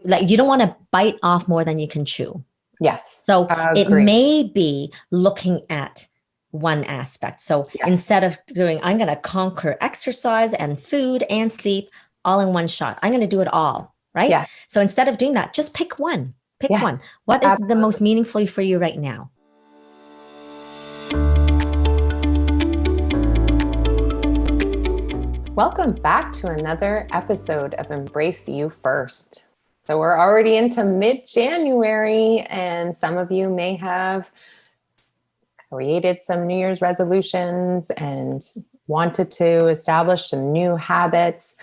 Like, you don't want to bite off more than you can chew. Yes. So it Agreed. may be looking at one aspect. So Yes. instead of doing, I'm going to conquer exercise and food and sleep all in one shot, I'm going to do it all, right? Yeah. So instead of doing that, just pick one. Pick Yes. one. What is Absolutely. the most meaningful for you right now? Welcome back to another episode of Embrace You First. So we're already into mid-January, and some of you may have created some New Year's resolutions and wanted to establish some new habits.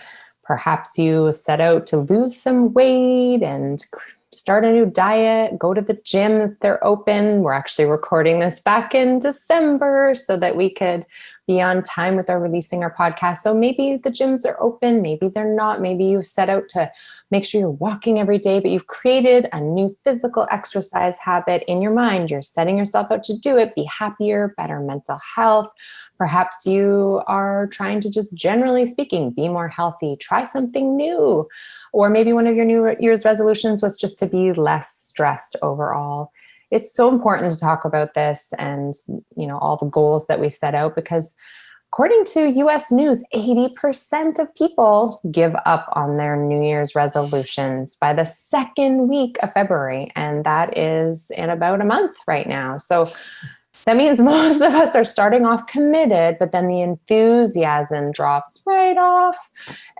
Perhaps you set out to lose some weight and start a new diet, go to the gym if they're open. We're actually recording this back in December so that we could be on time with releasing our podcast. So maybe the gyms are open, maybe they're not. Maybe you set out to make sure you're walking every day, but you've created a new physical exercise habit in your mind. You're setting yourself out to do it, be happier, better mental health. Perhaps you are trying to just, generally speaking, be more healthy, try something new. Or maybe one of your New Year's resolutions was just to be less stressed overall. It's so important to talk about this and, all the goals that we set out, because according to US News, 80% of people give up on their New Year's resolutions by the second week of February. And that is in about a month right now. So that means most of us are starting off committed, but then the enthusiasm drops right off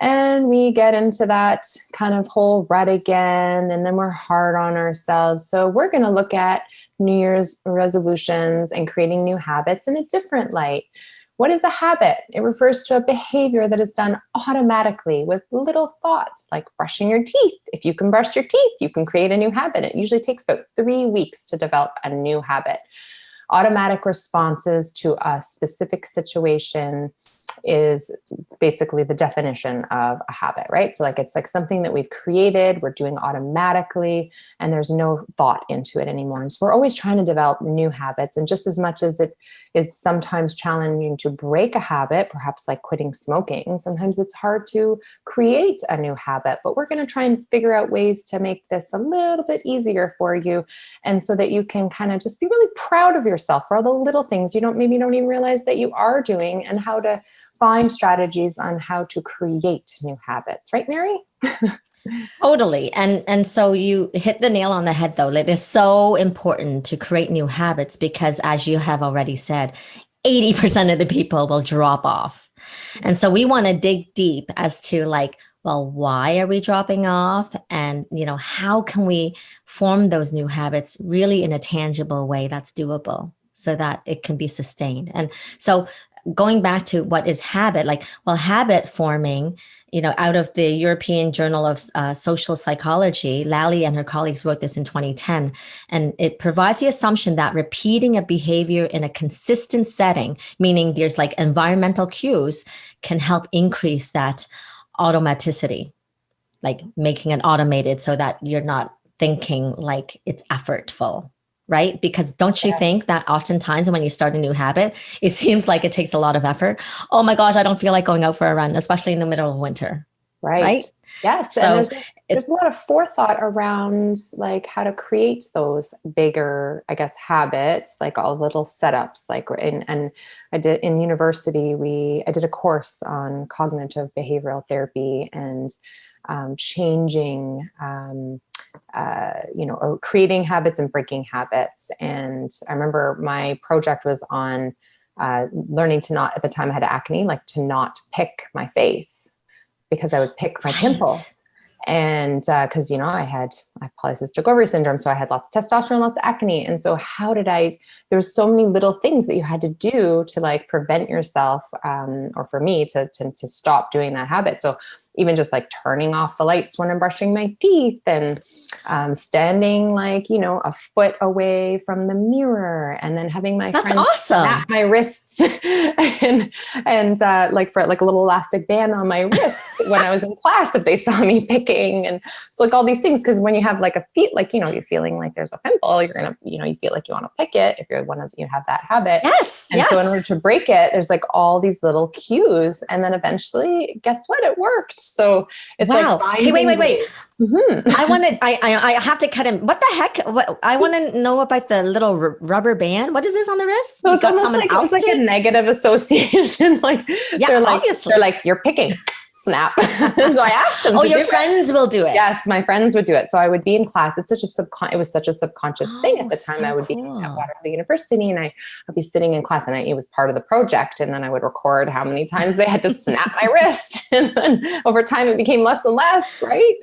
and we get into that kind of whole rut again, and then we're hard on ourselves. So we're going to look at New Year's resolutions and creating new habits in a different light. What is a habit? It refers to a behavior that is done automatically with little thought, like brushing your teeth. If you can brush your teeth, you can create a new habit. It usually takes about 3 weeks to develop a new habit. Automatic responses to a specific situation is basically the definition of a habit, right? So it's like something that we've created, we're doing automatically, and there's no thought into it anymore. And so we're always trying to develop new habits. And just as much as it is sometimes challenging to break a habit, perhaps like quitting smoking, sometimes it's hard to create a new habit. But we're going to try and figure out ways to make this a little bit easier for you, and so that you can kind of just be really proud of yourself for all the little things you don't even realize that you are doing, and how to find strategies on how to create new habits. Right, Mary? Totally. And so you hit the nail on the head, though. It is so important to create new habits because, as you have already said, 80% of the people will drop off. And so we want to dig deep as to why are we dropping off? And, how can we form those new habits really in a tangible way that's doable so that it can be sustained? And so going back to what is habit, habit forming, out of the European Journal of Social Psychology, Lally and her colleagues wrote this in 2010, and it provides the assumption that repeating a behavior in a consistent setting, meaning there's environmental cues, can help increase that automaticity, like making it automated so that you're not thinking like it's effortful. Right? Because don't you think that oftentimes when you start a new habit, it seems like it takes a lot of effort? Oh my gosh, I don't feel like going out for a run, especially in the middle of winter. Right? Yes. So and there's a lot of forethought around how to create those bigger, I guess, habits, all little setups. And I did in university, I did a course on cognitive behavioral therapy and changing, or creating habits and breaking habits. And I remember my project was on learning to not, at the time I had acne, to not pick my face because I would pick my pimples. And because, I had polycystic ovary syndrome, so I had lots of testosterone, lots of acne. And so there was so many little things that you had to do to prevent yourself, or for me to stop doing that habit. So even just turning off the lights when I'm brushing my teeth, and standing a foot away from the mirror, and then having my friends snap my wrists and for a little elastic band on my wrist when I was in class if they saw me picking. And so all these things, because when you have a feet, you're feeling like there's a pimple, you're gonna, you feel like you want to pick it if you have that habit. Yes. So in order to break it, there's all these little cues, and then eventually, guess what? It worked. So it's Wow. like Okay, wait. ways. Mm-hmm. I have to cut him. What the heck? I want to know about the little rubber band. What is this on the wrist? So You it's got almost someone like else it's like a to? negative association. Like Yeah, they're obviously. like you're picking, snap. So I asked them Oh, to your do it. friends will do it. Yes, my friends would do it. So I would be in class. It's such a it was such a subconscious thing at Oh, the time. I so would be at cool. Waterloo University, and I'd be sitting in class, and it was part of the project. And then I would record how many times they had to snap my wrist, and then over time it became less and less. Right.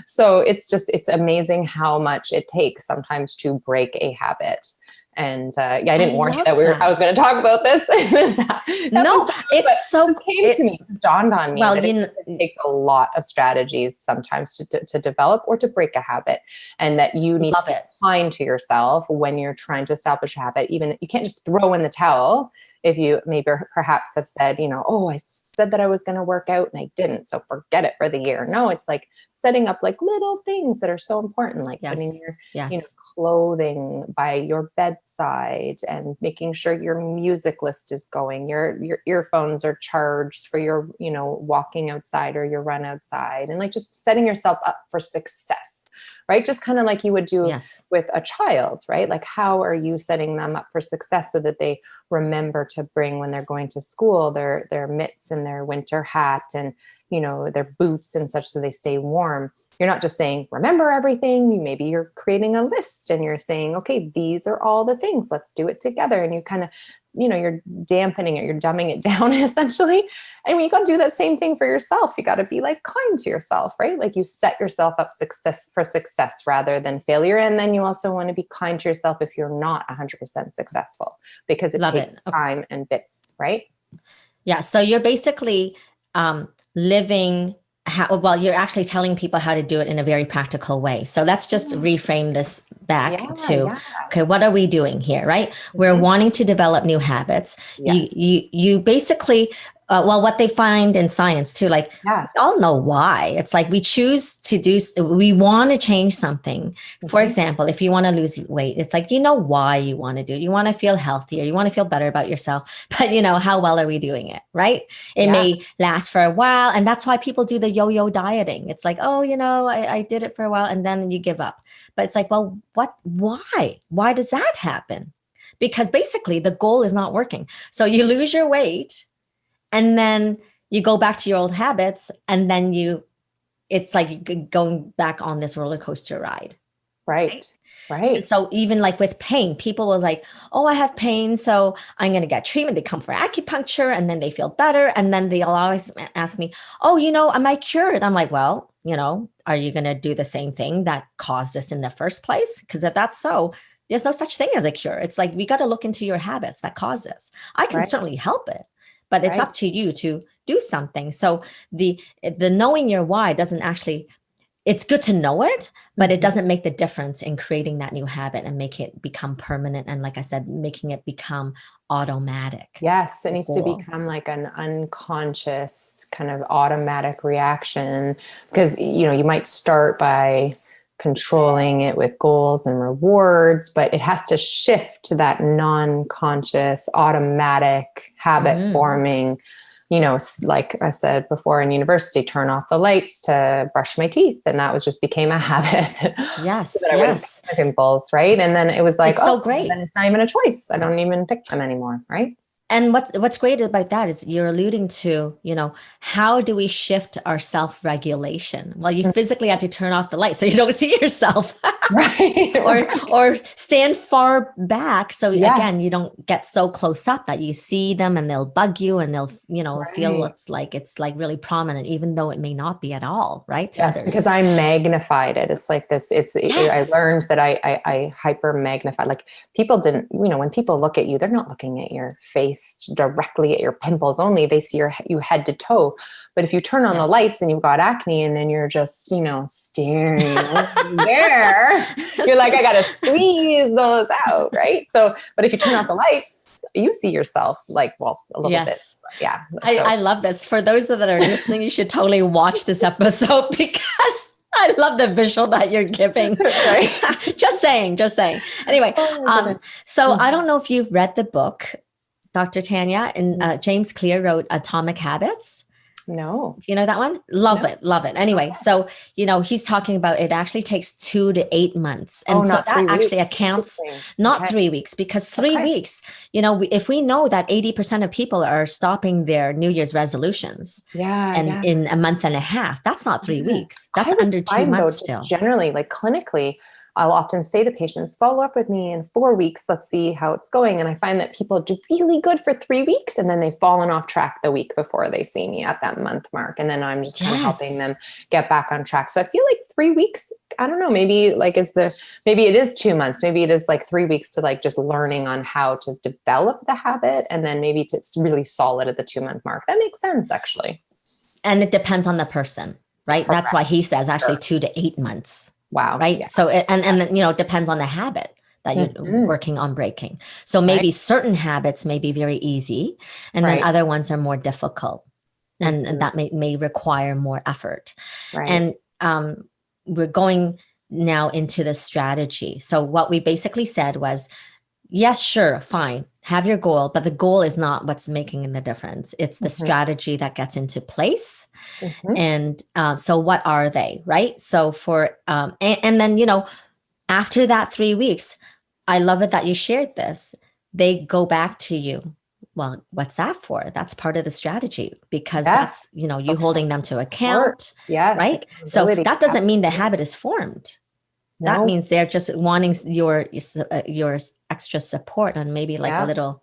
So it's amazing how much it takes sometimes to break a habit. And I I didn't warn you that love I was that. going to talk about this in this No, episode, but it's it so, just came to me, it just dawned on me well, that it takes a lot of strategies sometimes to develop or to break a habit, and that you need to love be it. kind to yourself when you're trying to establish a habit. Even you can't just throw in the towel if you maybe perhaps have said, oh, I said that I was going to work out and I didn't, so forget it for the year. No, it's like setting up like little things that are so important, like putting your Yes. clothing by your bedside and making sure your music list is going, your earphones are charged for your walking outside or your run outside, and like just setting yourself up for success, right? Just kind of like you would do Yes. with a child, right? Like how are you setting them up for success so that they remember to bring, when they're going to school, their mitts and their winter hat and their boots and such, so they stay warm. You're not just saying, remember everything. Maybe you're creating a list and you're saying, okay, these are all the things, let's do it together. And you kind of, you're dampening it, you're dumbing it down essentially. And when you got to do that same thing for yourself, you got to be like kind to yourself, right? Like you set yourself up for success rather than failure. And then you also want to be kind to yourself if you're not 100% successful, because it Love takes it. time and bits, right? Yeah. So you're basically living well, you're actually telling people how to do it in a very practical way. So let's just reframe this back to, okay, what are we doing here, right? We're wanting to develop new habits. Yes. You basically, well, what they find in science too, like we all know why. It's like we choose to we want to change something. For example, if you want to lose weight, it's like, why you want to do it. You want to feel healthier. You want to feel better about yourself, but how well are we doing it, right? It may last for a while. And that's why people do the yo-yo dieting. It's like, oh, I did it for a while and then you give up. But it's like, well, why? Why does that happen? Because basically the goal is not working. So you lose your weight, and then you go back to your old habits, and then it's like going back on this roller coaster ride. Right. And so even like with pain, people will like, oh, I have pain, so I'm going to get treatment. They come for acupuncture and then they feel better. And then they'll always ask me, oh, am I cured? I'm like, well, are you going to do the same thing that caused this in the first place? Because if that's so, there's no such thing as a cure. It's like, we got to look into your habits that cause this. I can certainly help it, but it's up to you to do something. So the knowing your why doesn't actually, it's good to know it, but it doesn't make the difference in creating that new habit and make it become permanent. And like I said, making it become automatic. Yes, it needs to become like an unconscious kind of automatic reaction, because, you might start by controlling it with goals and rewards, but it has to shift to that non-conscious automatic habit forming. Like I said before in university, turn off the lights to brush my teeth. And that just became a habit. Yes. So that I wouldn't pick my pimples, right? And then it was like, it's so great. Then it's not even a choice. I don't even pick them anymore, right? And what's great about that is you're alluding to, how do we shift our self-regulation? Well, you physically have to turn off the light so you don't see yourself. Right. or stand far back. So again, you don't get so close up that you see them and they'll bug you and they'll, feel it's like really prominent, even though it may not be at all, right? Yes, because I magnified it. It's like this, I learned that I hyper magnified, like people didn't, when people look at you, they're not looking at your face directly at your pimples only, they see you head to toe. But if you turn on the lights and you've got acne and then you're just, staring there, you're like, I got to squeeze those out. Right. So, but if you turn off the lights, you see yourself like, well, a little bit. Yeah. I love this. For those that are listening, you should totally watch this episode because I love the visual that you're giving. Right. Just saying. Anyway, so I don't know if you've read the book, Dr. Tanya, and James Clear wrote Atomic Habits. No. Do you know that one? Love No. it. Love it. Anyway, Okay. so, he's talking about it actually takes 2 to 8 months. Oh, And so not that 3 weeks. actually accounts Interesting. not Okay. 3 weeks, because three Okay. weeks, if we know that 80% of people are stopping their New Year's resolutions Yeah. and Yeah. in a month and a half, that's not three Yeah. weeks. That's I would under two find though, months just still. generally, like clinically, I'll often say to patients, follow up with me in 4 weeks. Let's see how it's going. And I find that people do really good for 3 weeks and then they've fallen off track the week before they see me at that month mark. And then I'm just kind of helping Yes. them get back on track. So I feel like 3 weeks, I don't know, maybe like maybe it is 2 months. Maybe it is like 3 weeks to like just learning on how to develop the habit. And then maybe it's really solid at the 2 month mark. That makes sense, actually. And it depends on the person, right? That's Correct. why he says actually Sure. 2 to 8 months. Wow. Right. Yeah. So, it depends on the habit that you're Mhm. working on breaking. So Right. maybe certain habits may be very easy, and then Right. other ones are more difficult, and Mhm. that may require more effort. Right. And we're going now into the strategy. So what we basically said was, yes, sure, fine, have your goal, but the goal is not what's making the difference. It's the Mhm. strategy that gets into place. Mhm. And so what are they, right? So and then, after that 3 weeks, I love it that you shared this. They go back to you. Well, what's that for? That's part of the strategy, because Yes. that's, you Social holding them to support. account, Yes. right? So Accountability. that doesn't mean the Absolutely. habit is formed. That No. means they're just wanting your extra support, and maybe like a Yeah. little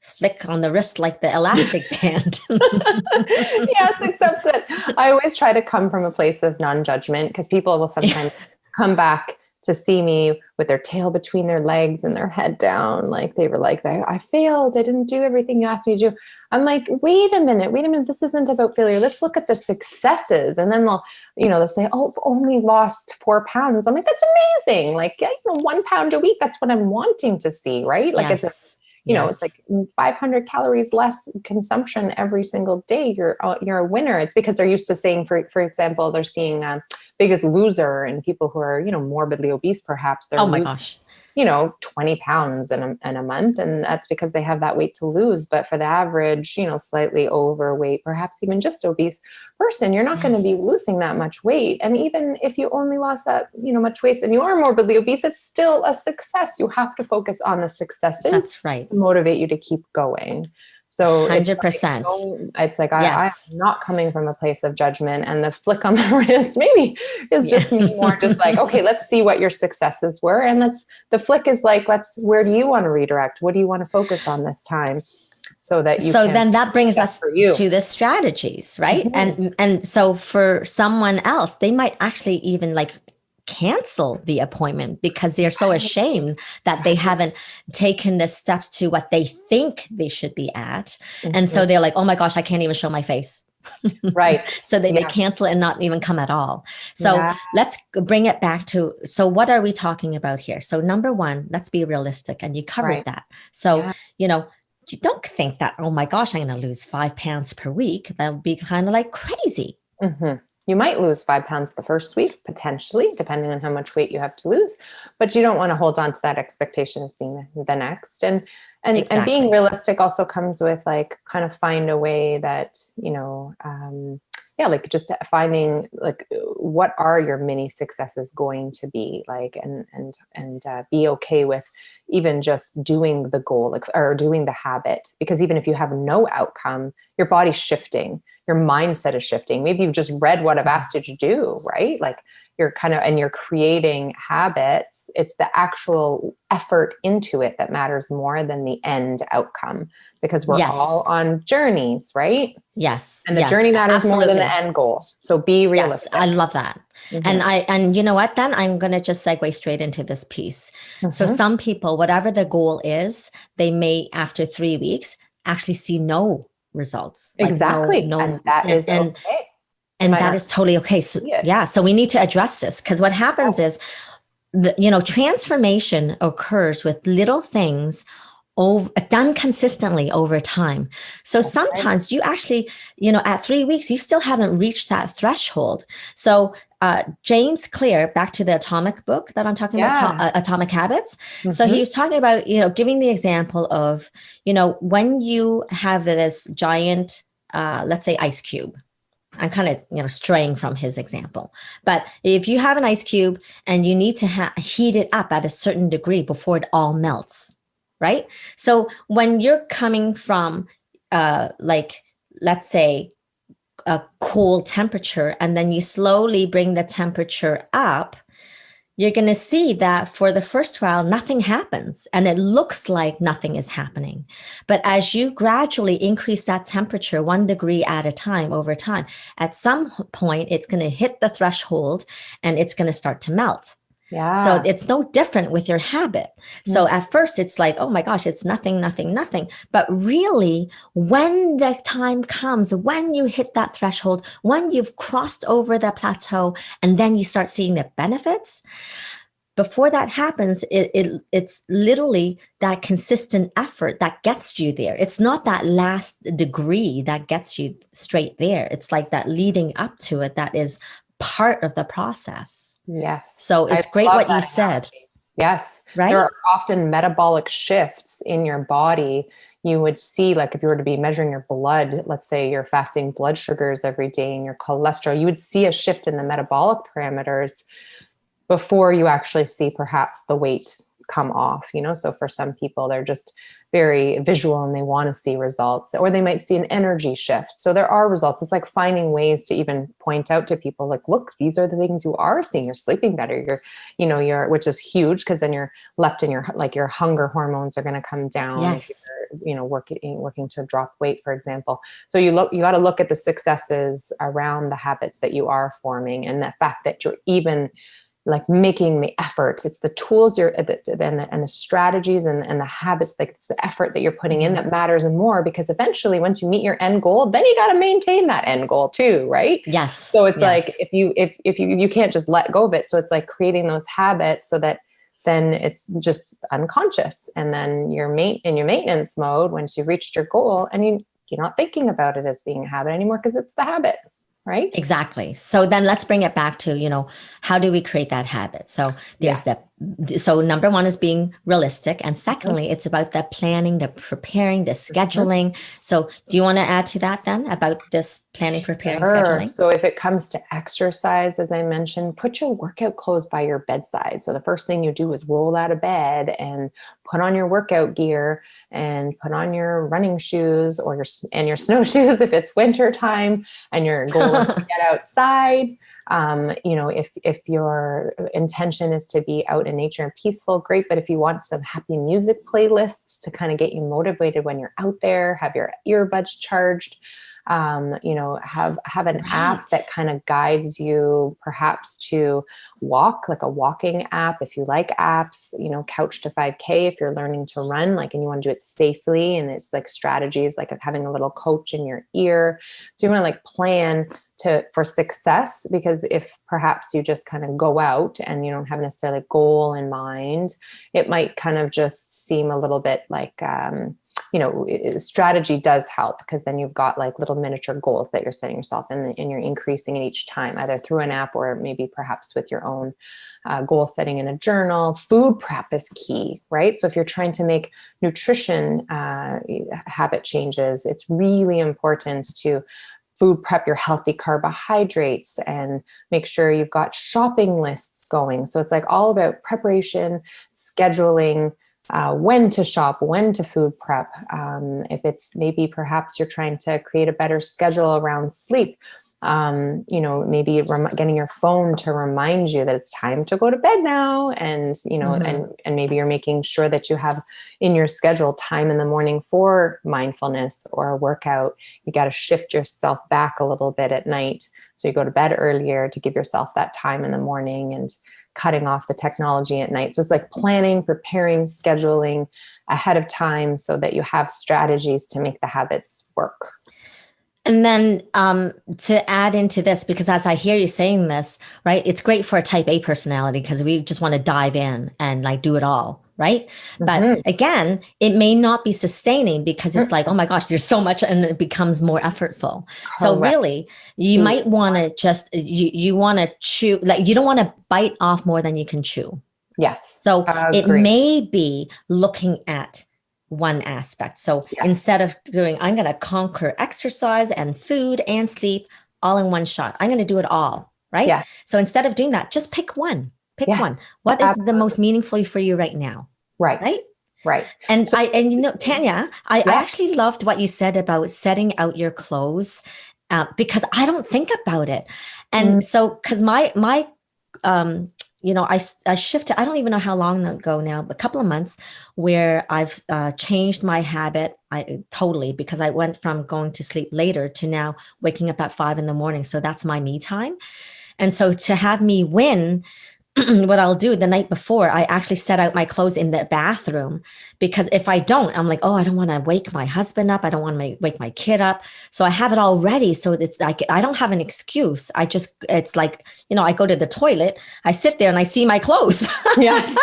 flick on the wrist, like the elastic band. Yes, except that I always try to come from a place of non-judgment, because people will sometimes come back to see me with their tail between their legs and their head down. Like they were like, I failed. I didn't do everything you asked me to do. I'm like, wait a minute. This isn't about failure. Let's look at the successes. And then they'll say, oh, I've only lost 4 pounds. I'm like, that's amazing. Like, 1 pound a week. That's what I'm wanting to see. Right. Like Yes. it's Yes. like 500 calories less consumption every single day. You're a winner. It's because they're used to saying, for example, they're seeing Biggest Loser, and people who are, morbidly obese, perhaps they're Oh my losing, gosh. 20 pounds in a month. And that's because they have that weight to lose. But for the average, slightly overweight, perhaps even just obese person, you're not going to be Yes. losing that much weight. And even if you only lost that, much weight and you are morbidly obese, it's still a success. You have to focus on the successes That's right. to motivate you to keep going. So it's like, 100%. I am Yes. not coming from a place of judgment, and the flick on the wrist maybe is just me more just like, okay, let's see what your successes were. And the flick is like, where do you want to redirect? What do you want to focus on this time, so that you So can then that brings best us for you. to the strategies, right? Mhm. And so for someone else, they might actually even like cancel the appointment because they're so ashamed that they Right. haven't taken the steps to what they think they should be at. And Mhm. so they're like, oh my gosh, I can't even show my face. Right. So they may Yes. cancel it and not even come at all. So Yeah. let's bring it back to, so what are we talking about here? So number one, let's be realistic, and you covered Right. that. So, Yeah. you don't think that, oh my gosh, I'm going to lose 5 pounds per week. That would be kind of like crazy. Mhm. You might lose 5 pounds the first week, potentially, depending on how much weight you have to lose, but you don't want to hold on to that expectation as being the next. And being Exactly. realistic also comes with like kind of find a way that, yeah, like just finding like what are your mini successes going to be like, and be okay with even just doing the goal, like, or doing the habit, because even if you have no outcome, your body's shifting, your mindset is shifting. Maybe you've just read what I've asked you to do, right? Like and you're creating habits. It's the actual effort into it that matters more than the end outcome, because we're Yes. all on journeys, right? Yes. And the Yes. journey matters more than the Absolutely. end goal. So be Yes. I realistic. love that. And Mm-hmm. and you know what, then I'm going to just segue straight into this piece. So Mm-hmm. some people, whatever the goal is, they may, after 3 weeks, actually see no results, like Exactly. And no, that and, is and okay. They and might that not is totally okay. So see it. yeah, so we need to address this, because what happens Yes. is, transformation occurs with little things done consistently over time. So That's right. sometimes you actually, at 3 weeks, you still haven't reached that threshold. So James Clear, back to the atomic book that I'm talking about, Yeah. Atomic Habits. So he Mm-hmm. was talking about, giving the example of, when you have this giant let's say ice cube. I'm kind of, straying from his example. But if you have an ice cube and you need to heat it up at a certain degree before it all melts, right? So when you're coming from, let's say, a cold temperature, and then you slowly bring the temperature up, you're going to see that for the first while, nothing happens and it looks like nothing is happening. But as you gradually increase that temperature 1 degree at a time over time, at some point, it's going to hit the threshold and it's going to start to melt. Yeah. So it's no different with your habit. So at first it's like, oh my gosh, it's nothing, nothing, nothing. But really, when the time comes, when you hit that threshold, when you've crossed over that plateau, and then you start seeing the benefits, before that happens, it's literally that consistent effort that gets you there. It's not that last degree that gets you straight there. It's like that leading up to it that is part of the process. Yes. So it's great what you said. Yes. Right. There are often metabolic shifts in your body. You would see, like if you were to be measuring your blood, let's say you're fasting blood sugars every day and your cholesterol, you would see a shift in the metabolic parameters before you actually see perhaps the weight come off, So for some people, they're just very visual and they want to see results, or they might see an energy shift. So there are results. It's like finding ways to even point out to people, like, look, these are the things you are seeing. You're sleeping better. Which is huge, because then your leptin, your hunger hormones are going to come down. Yes. If you're, working to drop weight, for example. So you got to look at the successes around the habits that you are forming, and the fact that you're even like making the efforts. It's the tools and the strategies and the habits, like it's the effort that you're putting in that matters more, because eventually once you meet your end goal, then you got to maintain that end goal too, right? Yes. So it's like, if you can't just let go of it. So it's like creating those habits so that then it's just unconscious. And then you're in your maintenance mode once you've reached your goal, and you're not thinking about it as being a habit anymore, because it's the habit. Right? Exactly. So then let's bring it back to, how do we create that habit? So there's so number one is being realistic. And secondly, it's about the planning, the preparing, the scheduling. So do you want to add to that then about this planning, preparing, scheduling? So if it comes to exercise, as I mentioned, put your workout clothes by your bedside. So the first thing you do is roll out of bed and put on your workout gear and put on your running shoes or your snowshoes if it's winter time and your goal is to get outside. If your intention is to be out in nature and peaceful, great. But if you want some happy music playlists to kind of get you motivated when you're out there, have your earbuds charged, have an app that kind of guides you perhaps to walk, like a walking app. If you like apps, Couch to 5K, if you're learning to run, and you want to do it safely, and it's like strategies, like having a little coach in your ear. So you want to plan for success, because if perhaps you just kind of go out and you don't have necessarily a goal in mind, it might kind of just seem a little bit like, strategy does help, because then you've got like little miniature goals that you're setting yourself, and you're increasing it each time, either through an app or maybe perhaps with your own goal setting in a journal. Food prep is key, right? So if you're trying to make nutrition habit changes, it's really important to food prep your healthy carbohydrates and make sure you've got shopping lists going. So it's like all about preparation, scheduling, when to shop, when to food prep. If it's maybe perhaps you're trying to create a better schedule around sleep, maybe getting your phone to remind you that it's time to go to bed now. And, and maybe you're making sure that you have in your schedule time in the morning for mindfulness or a workout. You got to shift yourself back a little bit at night. So you go to bed earlier to give yourself that time in the morning, and cutting off the technology at night. So it's like planning, preparing, scheduling ahead of time so that you have strategies to make the habits work. And then to add into this, because as I hear you saying this, right, it's great for a type A personality because we just want to dive in and do it all, right? But again, it may not be sustaining because it's like, oh my gosh, there's so much, and it becomes more effortful. Correct. So really, you might want to just, you want to chew, you don't want to bite off more than you can chew. Yes. So it may be looking at one aspect. So Yes. instead of doing, I'm going to conquer exercise and food and sleep all in one shot, I'm going to do it all, right? Yeah. So instead of doing that, just pick one. Pick Yes. one. What is the Absolutely. most meaningful for you right now? Right. Right? Right. And So, Tanya, I actually loved what you said about setting out your clothes, because I don't think about it. And so, because I shifted, I don't even know how long ago now, but a couple of months, where I've changed my habit totally, because I went from going to sleep later to now waking up at 5 a.m. So that's my me time. And so to have me win, what I'll do the night before, I actually set out my clothes in the bathroom, because if I don't, I'm like, oh, I don't want to wake my husband up. I don't want to wake my kid up. So I have it all ready. So it's like, I don't have an excuse. It's like, I go to the toilet, I sit there and I see my clothes. yeah.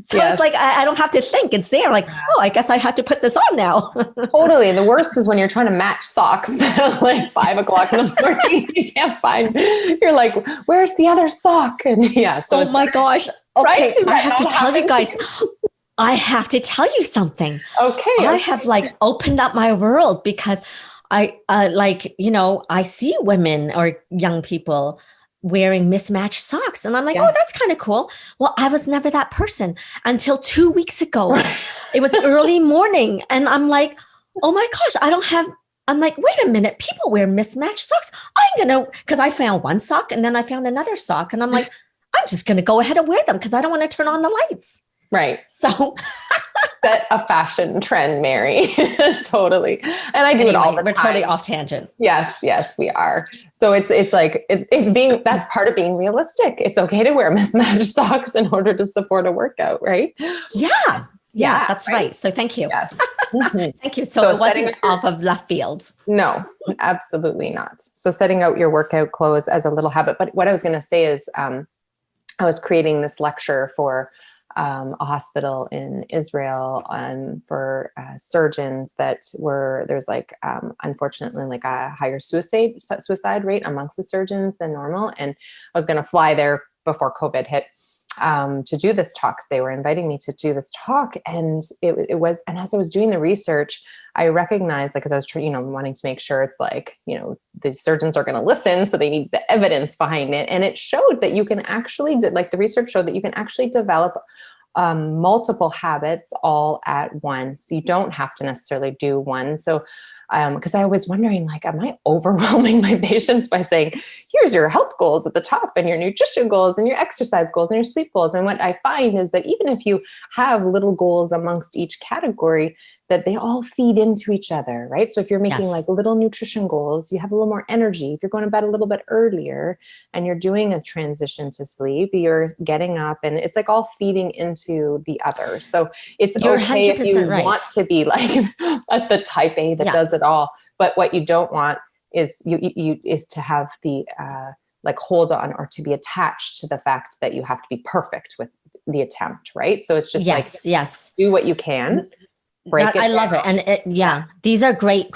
So it's like, I don't have to think. It's there. Like, oh, I guess I have to put this on now. Totally. The worst is when you're trying to match socks at like 5 o'clock in the morning. You can't find, you're like, where's the other sock? And so oh my gosh. Okay. Right? I have to tell you guys, I have to tell you something. I have like opened up my world, because I see women or young people wearing mismatched socks. And I'm like, oh, that's kind of cool. Well, I was never that person until 2 weeks ago. It was early morning. And I'm like, oh my gosh, I'm like, wait a minute, people wear mismatched socks. Because I found one sock and then I found another sock. And I'm like, I'm just going to go ahead and wear them because I don't want to turn on the lights. Right. So set a fashion trend, Mary. Totally. And I do it all the time. We're totally off tangent. Yes, we are. So it's that's part of being realistic. It's okay to wear mismatched socks in order to support a workout, right? Yeah, that's right. So thank you. Yes. Thank you. So it wasn't off of left field. No, absolutely not. So setting out your workout clothes as a little habit. But what I was going to say is, I was creating this lecture for a hospital in Israel for surgeons there's like, unfortunately, like a higher suicide rate amongst the surgeons than normal. And I was going to fly there before COVID hit to do this talk. So they were inviting me to do this talk, and it was, and as I was doing the research, I recognized, like, because I was wanting to make sure it's like, the surgeons are going to listen, so they need the evidence behind it. And it showed that you can actually, the research showed that you can actually develop multiple habits all at once. You don't have to necessarily do one. So because I was wondering, like, am I overwhelming my patients by saying, here's your health goals at the top and your nutrition goals and your exercise goals and your sleep goals? And what I find is that even if you have little goals amongst each category, that they all feed into each other, right? So if you're making like little nutrition goals, you have a little more energy. If you're going to bed a little bit earlier and you're doing a transition to sleep, you're getting up, and it's like all feeding into the other. So it's okay if you want to be like at the type A that does it all. But what you don't want is is to have the like hold on or to be attached to the fact that you have to be perfect with the attempt, right? So it's just do what you can. I love it. And these are great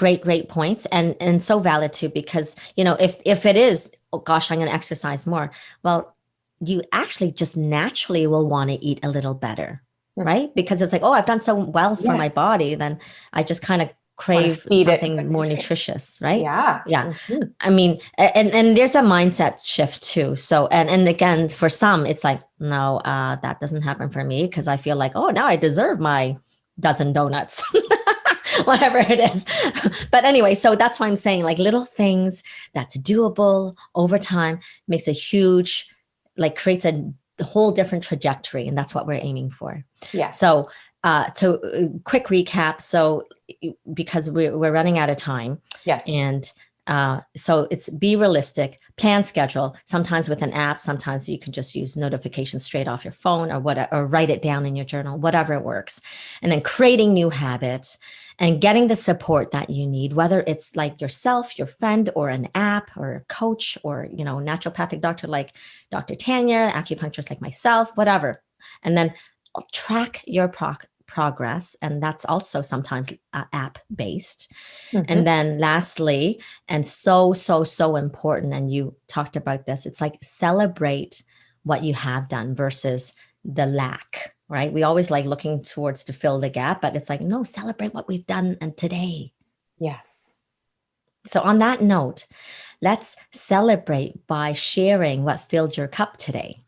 points, and so valid too, because, if it is, oh gosh, I'm going to exercise more. Well, you actually just naturally will want to eat a little better, right? Because it's like, oh, I've done so well for my body. Then I just kind of crave something more nutritious, right? Yeah. Mm-hmm. I mean, and there's a mindset shift too. So, and again, for some, it's like, no, that doesn't happen for me, because I feel like, oh, now I deserve my dozen donuts, whatever it is. But anyway, so that's why I'm saying, like, little things that's doable over time makes a huge, creates a whole different trajectory. And that's what we're aiming for. Yeah. So, quick recap. So, because we're running out of time. Yes. And so it's be realistic, plan schedule, sometimes with an app, sometimes you can just use notifications straight off your phone or write it down in your journal, whatever works. And then creating new habits and getting the support that you need, whether it's like yourself, your friend, or an app or a coach, or, naturopathic doctor like Dr. Tanya, acupuncturist like myself, whatever. And then track your progress. And that's also sometimes app based. Mm-hmm. And then lastly, and so important, and you talked about this, it's like celebrate what you have done versus the lack, right? We always like looking towards to fill the gap, but it's like, no, celebrate what we've done and today. Yes. So on that note, let's celebrate by sharing what filled your cup today.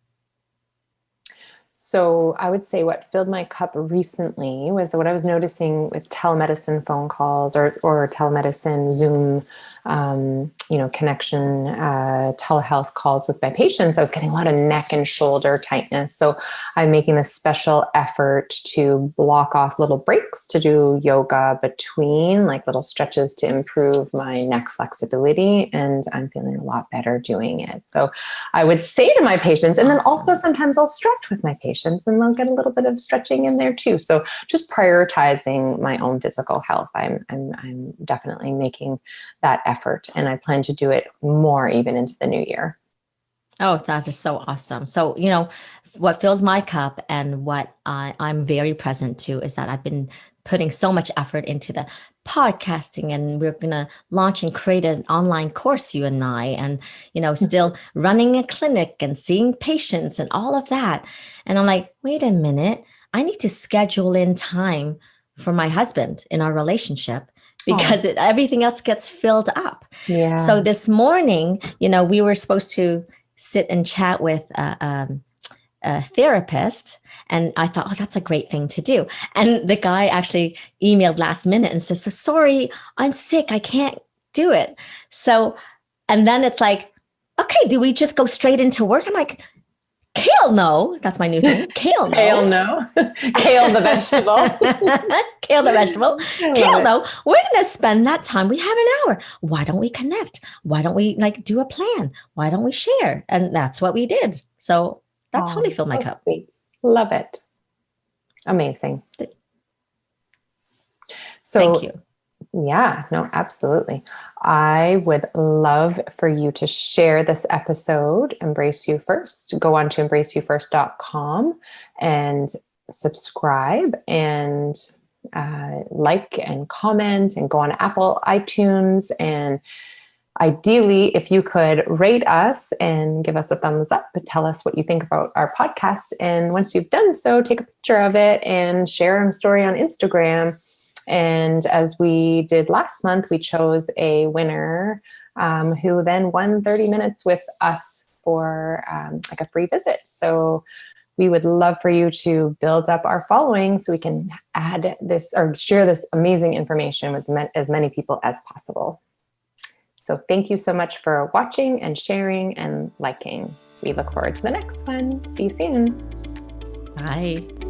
So I would say what filled my cup recently was what I was noticing with telemedicine phone calls or telemedicine Zoom, connection, telehealth calls with my patients. I was getting a lot of neck and shoulder tightness. So I'm making this special effort to block off little breaks to do yoga between, like little stretches to improve my neck flexibility. And I'm feeling a lot better doing it. So I would say to my patients, and then also sometimes I'll stretch with my patients and they'll get a little bit of stretching in there too. So just prioritizing my own physical health. I'm definitely making that effort, and I plan to do it more even into the new year. Oh, that is so awesome. So, what fills my cup and what I'm very present to is that I've been putting so much effort into the podcasting, and we're going to launch and create an online course, you and I, and, still running a clinic and seeing patients and all of that. And I'm like, wait a minute, I need to schedule in time for my husband in our relationship because everything else gets filled up. Yeah. So this morning, we were supposed to sit and chat with a therapist. And I thought, that's a great thing to do. And the guy actually emailed last minute and says, so sorry, I'm sick. I can't do it. So, and then it's like, okay, do we just go straight into work? I'm like, kale, no. That's my new thing. Kale, no. Kale, no. Kale, the vegetable. Kale, the vegetable. Kale, no. We're going to spend that time. We have an hour. Why don't we connect? Why don't we do a plan? Why don't we share? And that's what we did. So that totally filled my cup. Sweet. Love it. Amazing. So, thank you. Yeah, no, absolutely. I would love for you to share this episode, Embrace You First. Go on to embraceyoufirst.com and subscribe and like and comment and go on Apple iTunes. And ideally, if you could rate us and give us a thumbs up, but tell us what you think about our podcast. And once you've done so, take a picture of it and share a story on Instagram. And as we did last month, we chose a winner who then won 30 minutes with us for a free visit. So we would love for you to build up our following so we can add this or share this amazing information with as many people as possible. So thank you so much for watching and sharing and liking. We look forward to the next one. See you soon. Bye.